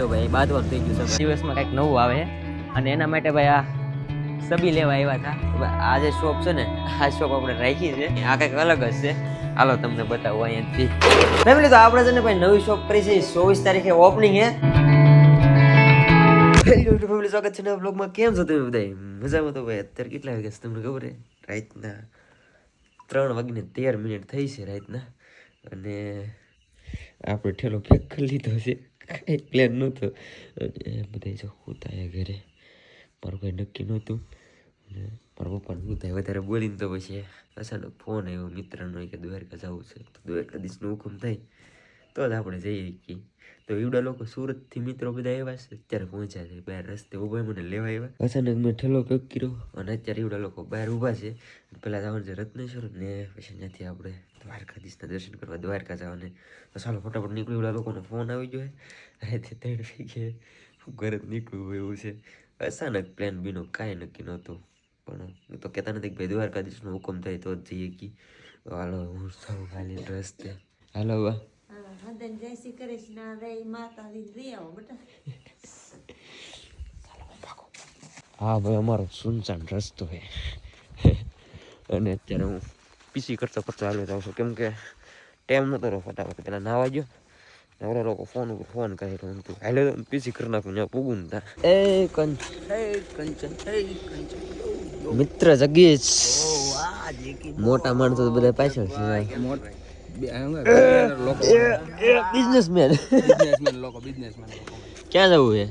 તો ભાઈ બાદવાર થઈ ગયું છે દિવસમાં કંઈક નવું આવે અને એના માટે ભાઈ આ સબી લેવા આવ્યા હતા આ જે શોપ છે ને આ શોપ આપણે રાખી છે આ કંઈક અલગ જ છે હાલો તમને બતાવું અહીંયાથી ફેમિલી તો આપણે છે ને ભાઈ નવી શોપ કરી છે 24 તારીખે ઓપનિંગ હે ફેમિલી સ્વાગત છે ને બ્લોગમાં કેમ છો તમે બધા મજામાં તો ભાઈ અત્યારે કેટલા વાગ્યા છે તમને ખબર હે રાતના 3:13 થઈ છે રાતના અને આપણે ઠેલો પેક કરી લીધો છે કઈ પ્લાન નહોતો અને બધા જો ઉતાયા ઘરે મારું કંઈ નક્કી નહોતું અને મારા પપ્પાને ઉતાય વધારે બોલીને તો પછી અચાનક ફોન આવ્યો મિત્રનો કે દ્વારકા જવું છે તો દ્વારકાધીશનો હુકમ થાય તો જ આપણે જઈએ કે તો એવડા લોકો સુરતથી મિત્રો બધા આવ્યા છે અત્યારે પહોંચ્યા છે બહાર રસ્તે ઊભા મને લેવા આવ્યા અચાનક મેં ઠેલો પેક કર્યો અને અત્યારે એવડા લોકો બહાર ઊભા છે પહેલાં જવાનું છે રત્નેશ્વર ને પછી ત્યાંથી આપણે દ્વારકાધીશના દર્શન કરવા દ્વારકા જવાને તો ચાલો ફટાફટ નીકળ્યું એવડા લોકોનો ફોન આવી ગયો અહીંથી 3 વાગે ઘરે જ નીકળવું એવું છે અચાનક પ્લાન બીનો કાંઈ નક્કી નહોતું પણ હું તો કહેતા નથી કે ભાઈ દ્વારકાધીશનો હુકમ થાય તો જ જઈએ કે હાલો હું સૌ ખાલી રસ્તે હાલો બા જય શ્રી કૃષ્ણ રે માતાજી રે આવો બેટા હા ભાઈ અમારો સુનસાન રસ્તો છે અને અત્યારે હું પીસી કરતો હાલ્યો જાઉં છું કેમ કે ટાઈમ નહોતો રહ્યો ફટાફટ પેલા નાવા ગયો ઓલા લોકો ફોન ઉપર ફોન કરે તો હું હાલ્યો તો પીસી કરી નાખું ત્યાં પૂગું તા કંચન મિત્ર જગીશ મોટા માણસો તો બધા પાછળ છે ભાઈ બિઝનેસમેન ક્યાં જવું છે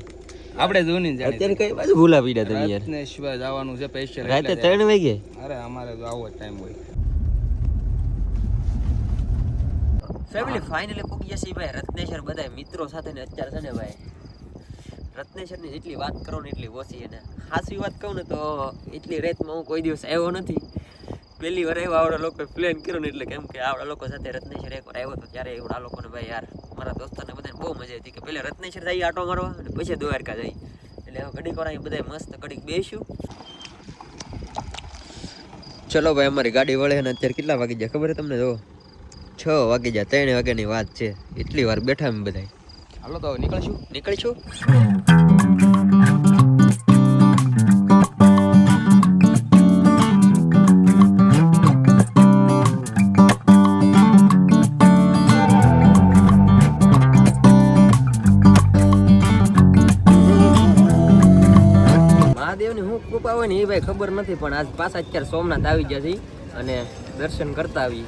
આપણે જોની અત્યારે કઈ બાજુ ભૂલા પીડા તમે યાર રત્નેશ્વર જવાનું છે સ્પેશિયલ રાતે 3 વાગે અરે અમારે તો આવો ટાઈમ હોય ફેમિલી ફાઇનલી પહોંચી જશે ભાઈ રત્નેશ્વર બધા મિત્રો સાથે ને અત્યારે છે ને ભાઈ રત્નેશ્વરની જેટલી વાત કરો ને એટલી ઓછી અને હાસી વાત કહું ને તો એટલી રેતમાં હું કોઈ દિવસ આવ્યો નથી પહેલી વાર આવ્યા આવડા લોકો પ્લેન કર્યો ને એટલે કેમ કે આવડા લોકો સાથે રત્નેશ્વર એકવાર આવ્યો હતો ત્યારે આ લોકોને ભાઈ યાર મારા દોસ્તોને બધાને બહુ મજા હતી કે પહેલા રત્નેશ્વર જઈએ આટો મારવા અને પછી દ્વારકા જઈએ એટલે હવે ઘડીક વાર અહીં બધા મસ્ત ઘડીક બેસ્યું ચલો ભાઈ અમારી ગાડી વળે ને અત્યારે કેટલા વાગી જાય ખબર છે તમને જો 6 વાગી જાય 3 વાગ્યાની વાત છે એટલી વાર બેઠા અમે બધા હાલો તો નીકળીશું મહાદેવની શું કૃપા હોય ને એ ભાઈ ખબર નથી પણ આજ પાછા અત્યારે સોમનાથ આવી ગયા છે અને દર્શન કરતા આવી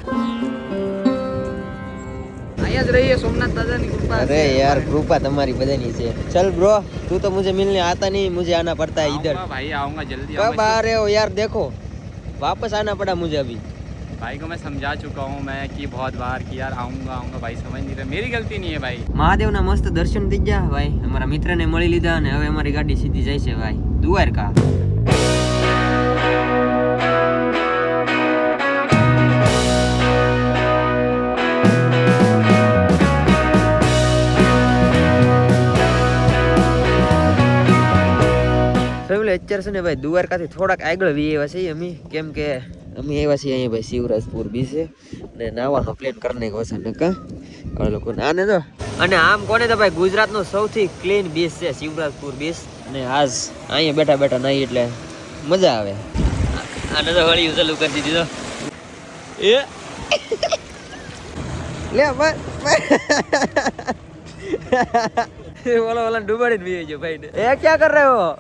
અહીંયા જ રહીએ સોમનાથ દાદાની કૃપા अरे यार कृपा तुम्हारी बदनी से चल ब्रो तू तो मुझे मिलने आता नहीं मुझे आना पड़ता है इधर भाई आऊंगा जल्दी कब आ रहे हो यार देखो वापस आना पड़ा मुझे अभी भाई को मैं समझा चुका हूँ मैं कि बहुत बार कि यार आऊंगा भाई समझ नहीं रहे मेरी गलती नहीं है भाई મહાદેવના મસ્ત દર્શન થઈ ગયા ભાઈ અમારા મિત્રને મળી લીધા અને હવે અમારી ગાડી સીધી જાય છે ભાઈ દ્વારકા અત્યારે છે ને ભાઈ દ્વારકાથી થોડાક આગળ વી આવ્યા છીએ અમે કેમ કે અમે આવ્યા છીએ અહીંયા ભાઈ શિવરાજપુર બીચ છે ને નાવાનો પ્લાન કરીને ગયો છે કા આ લોકો આને તો અને આમ કોને તો ભાઈ ગુજરાતનો સૌથી ક્લીન બીચ છે શિવરાજપુર બીચ અને આજ અહીંયા બેઠા બેઠા નહીં એટલે મજા આવે આને તો હળિયું ચાલુ કરી દીધી તો એ લે ઓલા ડૂબાડીને વી ગયો ભાઈ એ ક્યાં કર રહ્યો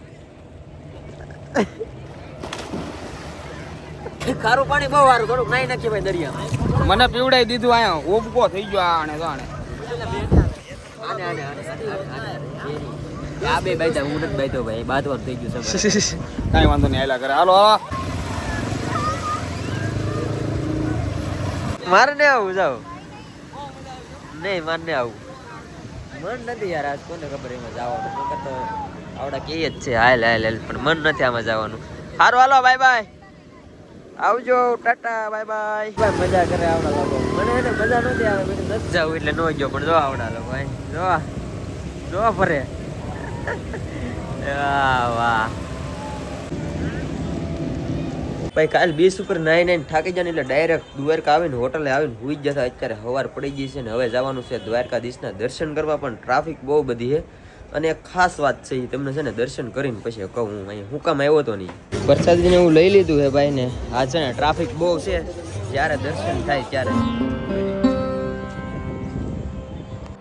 ખારું પાણી બહુ સારું થોડુંક નાઈ નાખીએ ભાઈ દરિયા મને પીવડાઈ દીધું અહીંયા ઓબકો થઈ ગયો આને તો આને આ બે બાઈતા હું નથી બાઈતો ભાઈ બાદવાર થઈ ગયું છે કાંઈ વાંધો નહીં આયલા કરે હાલો મારે ને આવું જાવ નહીં મારે ને આવું મન નથી યાર આજ કોને ખબર એમાં જવાનું તો આવડા કે જ છે હાલ પણ મન નથી આમાં જવાનું સારું હાલો બાય બાય આવજો ટાટા બાય બાય ભાઈ મજા કરે આવડા લોકો મને એને મજા નથી આવે મેં નથી જવું એટલે નો ગયો પણ જો આવડા લોકો ભાઈ જો ફરે વાહ ભાઈ કાલ બીચ ઉપર નાઈને થાકી જાય એટલે ડાયરેક્ટ દ્વારકા આવીને હોટલે આવીને હુઈ જતા અત્યારે સવાર પડી ગઈ છે ને હવે જવાનું છે દ્વારકાધીશના દર્શન કરવા પણ ટ્રાફિક બહુ બધી છે અને એક ખાસ વાત છે એ તમને છે ને દર્શન કરીને પછી કહું હું અહીંયા હું કામ આવ્યો તો નહીં. પ્રસાદીને એવું લઈ લીધું છે ભાઈ ને. આ છે ને ટ્રાફિક બહુ છે, જ્યારે દર્શન થાય ત્યારે.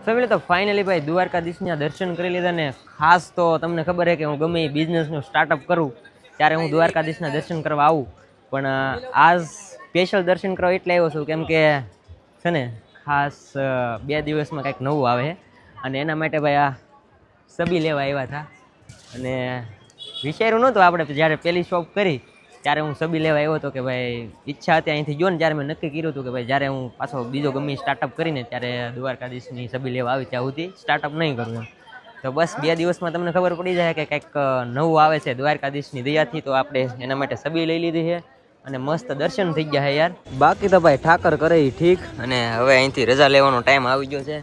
સમજો તો ફાઇનલી ભાઈ દ્વારકાધીશના દર્શન કરી લીધા ને. ખાસ તો તમને ખબર છે કે હું ગમે એ બિઝનેસનું સ્ટાર્ટઅપ કરું ત્યારે હું દ્વારકાધીશના દર્શન કરવા આવું, પણ આજ સ્પેશિયલ દર્શન કરવા એટલે આવ્યો છું કેમ કે છે ને ખાસ 2 દિવસમાં કંઈક નવું આવે છે અને એના માટે ભાઈ આ સબી લેવા આવ્યા હતા. અને વિચાર્યું નહોતું આપણે જ્યારે પહેલી શોપ કરી ત્યારે હું સબી લેવા આવ્યો હતો કે ભાઈ ઈચ્છા હતી અહીંથી જો ને જ્યારે મેં નક્કી કર્યું હતું કે ભાઈ જ્યારે હું પાછો બીજો ગમે સ્ટાર્ટઅપ કરીને ત્યારે દ્વારકાધીશની સબી લેવા આવી ત્યાં સુધી સ્ટાર્ટઅપ નહીં કરું એમ. તો બસ 2 દિવસમાં તમને ખબર પડી જાય કે કંઈક નવું આવે છે દ્વારકાધીશની દયાથી, તો આપણે એના માટે સબી લઈ લીધી છે અને મસ્ત દર્શન થઈ ગયા છે યાર. બાકી તો ભાઈ ઠાકર કરે ઠીક. અને હવે અહીંથી રજા લેવાનો ટાઈમ આવી ગયો છે.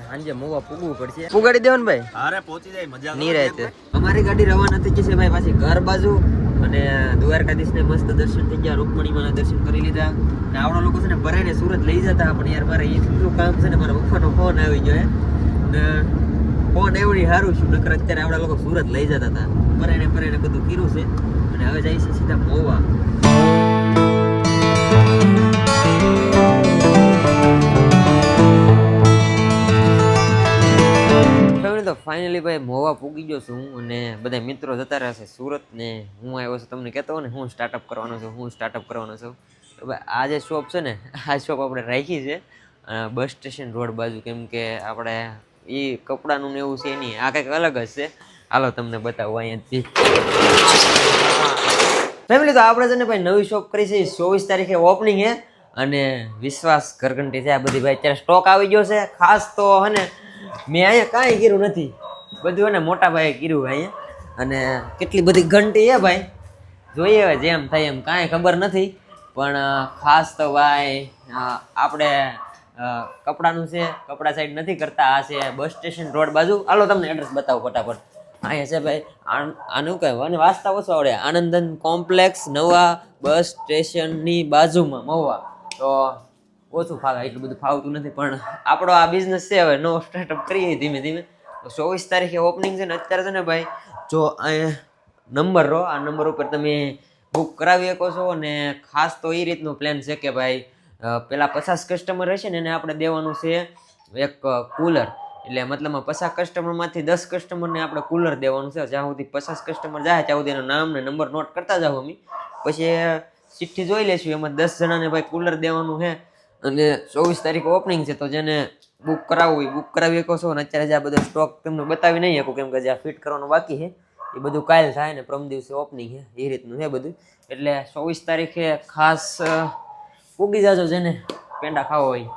સાંજે મોવા પૂગવું પડશે. પુગાડી દેવાનું ભાઈ. અરે પહોંચી જાય મજા નહીં રહે. અમારી ગાડી રવાના થઈ જશે ભાઈ પાછી ઘર બાજુ. અને દ્વારકાધીશને મસ્ત દર્શન થઈ ગયા, રૂકમણીમાંના દર્શન કરી લીધા. અને આવડા લોકો છે ને ભરાઈને સુરત લઈ જતા, પણ યાર મારે એ શું કામ છે ને મારા પપ્પાનો ફોન આવી ગયો ને ફોન એવું સારું શું નકર અત્યારે આવડા લોકો સુરત લઈ જતા હતા. ભરાઈને બધું કર્યું છે અને હવે જાય છે સીધા મોવા. તો ફાઇનલી ભાઈ મોવા પૂગી ગયો છું અને બધા મિત્રો જતા રહેશે સુરત ને હું આવ્યો છું. તમને કહેતો ને હું સ્ટાર્ટઅપ કરવાનો છું. તો ભાઈ આ જે શોપ છે ને આ શોપ આપણે રાખી છે બસ સ્ટેશન રોડ બાજુ, કેમ કે આપણે એ કપડાનું ને એવું છે નહીં, આ કંઈક અલગ જ છે. હાલો તમને બતાવું અહીંયાથી. ફેમિલી તો આપણે છે ને ભાઈ નવી શોપ કરી છે, 24 તારીખે ઓપનિંગ છે અને વિશ્વાસ ઘરઘંટી છે આ બધી ભાઈ અત્યારે સ્ટોક આવી ગયો છે. ખાસ તો હે ને મેં અહીંયા કાંઈ કર્યું નથી, બધું એને મોટા ભાઈએ કર્યું અહીંયા. અને કેટલી બધી ઘંટી છે ભાઈ, જોઈએ હવે જેમ થાય એમ, કાંઈ ખબર નથી. પણ ખાસ તો ભાઈ આપણે કપડાનું છે, કપડા સાઈડ નથી કરતા. આ છે બસ સ્ટેશન રોડ બાજુ. હાલો તમને એડ્રેસ બતાવો ફટાફટ. અહીંયા છે ભાઈ આનું કહેવાય અને વાંચતા ઓછો આવડે, આનંદન કોમ્પ્લેક્સ નવા બસ સ્ટેશનની બાજુમાં મહુવા. તો ઓછું ફાવે, એટલું બધું ફાવતું નથી, પણ આપણો આ બિઝનેસ છે હવે નો સ્ટાર્ટઅપ કરીએ ધીમે ધીમે. તો 24 તારીખે ઓપનિંગ છે ને અત્યારે છે ને ભાઈ જો અહીંયા નંબર રહો, આ નંબર ઉપર તમે બુક કરાવી શકો છો. અને ખાસ તો એ રીતનો પ્લાન છે કે ભાઈ પેલા 50 કસ્ટમર રહેશે ને એને આપણે દેવાનું છે એક કુલર. એટલે મતલબમાં 50 કસ્ટમરમાંથી 10 કસ્ટમરને આપણે કુલર દેવાનું છે. જ્યાં સુધી 50 કસ્ટમર જાય ત્યાં સુધી એનો નામ ને નંબર નોટ કરતા જાવ અમે, પછી ચિઠ્ઠી જોઈ લેશું, એમાં 10 જણાને ભાઈ કુલર દેવાનું છે. અને 24 તારીખે ઓપનિંગ છે, તો જેને બુક કરાવવું હોય બુક કરાવી શકો છો. અને અત્યારે જે આ બધો સ્ટોક તમને બતાવી નહીં શકું કેમ કે જે ફિટ કરવાનું બાકી છે એ બધું કાલ થાય ને પ્રમ દિવસે ઓપનિંગ છે, એ રીતનું છે બધું. એટલે 24 તારીખે ખાસ પૂગી જાજો જેને પેંડા ખાવા હોય,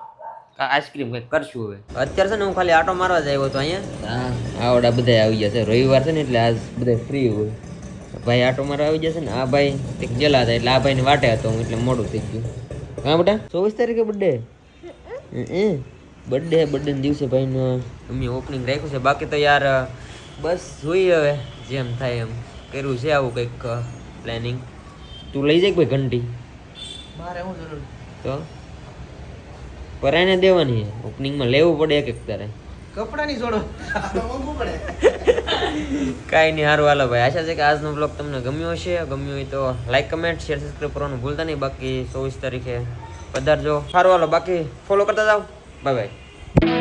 આઈસ્ક્રીમ કંઈક કરશું. હવે અત્યારે છે ને હું ખાલી આટો મારવા જ આવ્યો હતો અહીંયા. આવડા બધા આવી ગયા છે, રવિવાર છે ને એટલે આજ બધા ફ્રી હોય. ભાઈ આટો મારવા આવી જશે ને. આ ભાઈ એક ગયેલા હતા એટલે આ ભાઈને વાટે હતો હું, એટલે મોડું થઈ ગયું. હા બેટા 24 તારીખે બર્થડે ના દિવસે ભાઈનો અમે ઓપનિંગ રાખ્યું છે. બાકી તો યાર બસ જોઈએ હવે જેમ થાય એમ કર્યું છે આવું કંઈક પ્લાનિંગ. તું લઈ જાય ભાઈ ઘંટી મારે શું જરૂર તો પરાઈને દેવાની છે, ઓપનિંગમાં લેવું પડે એક તારે કપડાની જોડો મોંઘું પડે. કાંઈ નહીં, સારું હાલો ભાઈ. આશા છે કે આજનો બ્લોગ તમને ગમ્યો હશે. ગમ્યો હોય તો લાઈક કમેન્ટ શેર સબસ્ક્રાઈબ કરવાનું ભૂલતા નહીં. બાકી 24 તારીખે પધારજો. સારું હાલો, બાકી ફોલો કરતા જાઓ. Bye bye.